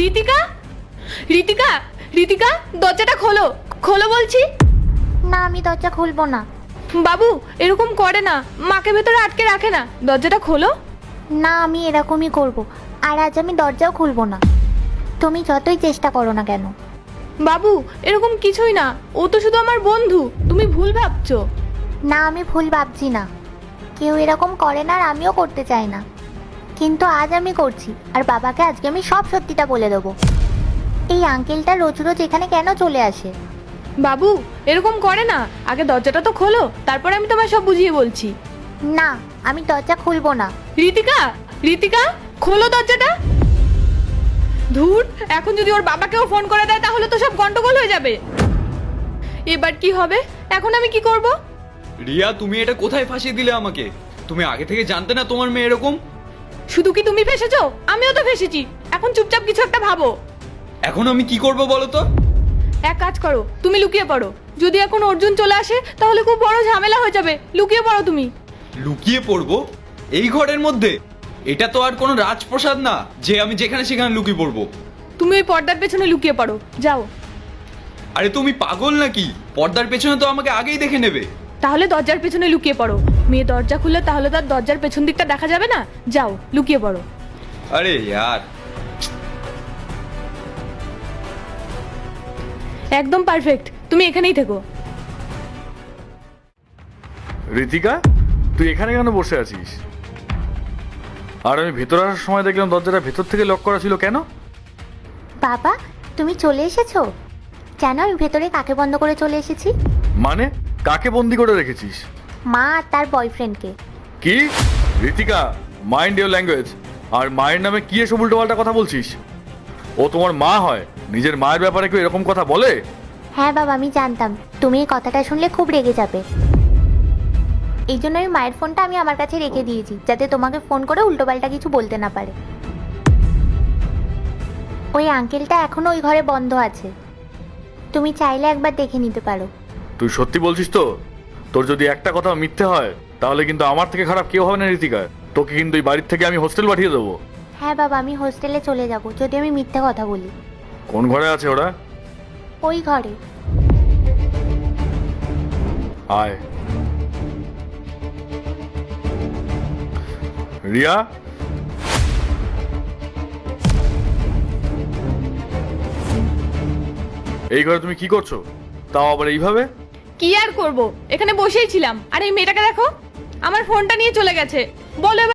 রিতিকা, রিতিকা, রিতিকা, দরজাটা খোলো, খোলো বলছি। না, আমি দরজা খুলবো না। বাবু এরকম করে না, মাকে ভেতরে আটকে রাখে না, দরজাটা খোলো। না, আমি এরকমই করব। আর আজ আমি দরজাও খুলবো না, তুমি যতই চেষ্টা করো না কেন। বাবু এরকম কিছুই না, ও তো শুধু আমার বন্ধু, তুমি ভুল ভাবছো। না, আমি ভুল ভাবছি না। কেউ এরকম করে না আর আমিও করতে চাই না, কিন্তু আজ আমি করছি। আর বাবাকে আজকে আমি সব সত্যিটা বলে দেবো। এই আঙ্কেলটা রোজ রোজ এখানে কেন চলে আসে? বাবু এরকম করে না, আগে দরজাটা তো খোলো, তারপরে আমি তোমায় সব বুঝিয়ে বলছি। না, আমি দরজা খুলবো না। রিতিকা, রিতিকা, খোলো দরজাটা। ধুর, এখন যদি ওর বাবাকেও ফোন করে দেয় তাহলে তো সব গন্ডগোল হয়ে যাবে। এবার কি হবে? এখন আমি কি করব? রিয়া, তুমি এটা কোথায় ফাঁসিয়ে দিলে আমাকে? তুমি আগে থেকে জানতে না তোমার মেয়ে এরকম? শুধু কি তুমি ফেসেছো? আমিও তো ফেসেছি। এখন চুপচাপ কিছু একটা ভাবো। এখন আমি কি করব বলো তো? এক কাজ করো, তুমি লুকিয়ে পড়ো। যদি এখন অর্জুন চলে আসে তাহলে খুব বড় ঝামেলা হয়ে যাবে। লুকিয়ে পড়ো তুমি। লুকিয়ে পড়বো এই ঘরের মধ্যে? এটা তো আর কোনো রাজপ্রাসাদ না যে আমি যেখানে সেখানে লুকিয়ে পড়বো। তুমি ওই পর্দার পেছনে লুকিয়ে পড়ো, যাও। আরে তুমি পাগল নাকি? পর্দার পেছনে তো আমাকে আগেই দেখে নেবে। তাহলে দরজার পেছনে লুকিয়ে পড়ো। মেয়ে দরজা খুললে তাহলে তার দরজার পেছন দিকটা দেখা যাবে না। যাও, লুকিয়ে পড়ো। আরে ইয়ার, একদম পারফেক্ট, তুমি এখানেই থেকো। ঋতিকা, তুই এখানে কেন বসে আছিস? আর আমি ভেতর আসার সময় দেখলাম দরজাটা ভেতর থেকে লক করা ছিল, কেন? বাবা, তুমি চলে এসেছো? জানো আমি ভেতরে কাকে বন্ধ করে চলে এসেছি? মানে কাকে বন্দি করে রেখেছিস? মা আর তার বয়ফ্রেন্ডকে। কি? Ritika, mind your language. আর মায়ের নামে কি এসব উল্টোপাল্টা কথা বলছিস? ও তোমার মা হয়, নিজের মায়ের ব্যাপারে কেউ এরকম কথা বলে? হ্যাঁ বাবা, আমি জানতাম তুমি এই কথাটা শুনলে খুব রেগে যাবে। এই জন্য আমি মায়ের ফোনটা আমি আমার কাছে রেখে দিয়েছি, যাতে তোমাকে ফোন করে উল্টোপাল্টা কিছু বলতে না পারে। ওই আঙ্কেলটা এখনো ওই ঘরে বন্ধ আছে, তুমি চাইলে একবার দেখে নিতে পারো। তুই সত্যি বলছিস তো? তোর যদি একটা কথা মিথ্যে হয় তাহলে কিন্তু আমার থেকে খারাপ কেউ হবে না ঋতিকা। তোকে কিন্তু এই বাড়ির থেকে আমি হোস্টেল পাঠিয়ে দেবো। হ্যাঁ বাবা, আমি হোস্টেলে চলে যাব যদি আমি মিথ্যে কথা বলি। কোন ঘরে আছে ওরা? ওই ঘরে। আয়। রিয়া, এই ঘরে তুমি কি করছো? তাও আবার এইভাবে? কি আর করব, এখানে বসেই ছিলাম। আর এই মেয়েটাকে দেখো, আমার ফোনটা নিয়ে চলে গেছে। বলো এবার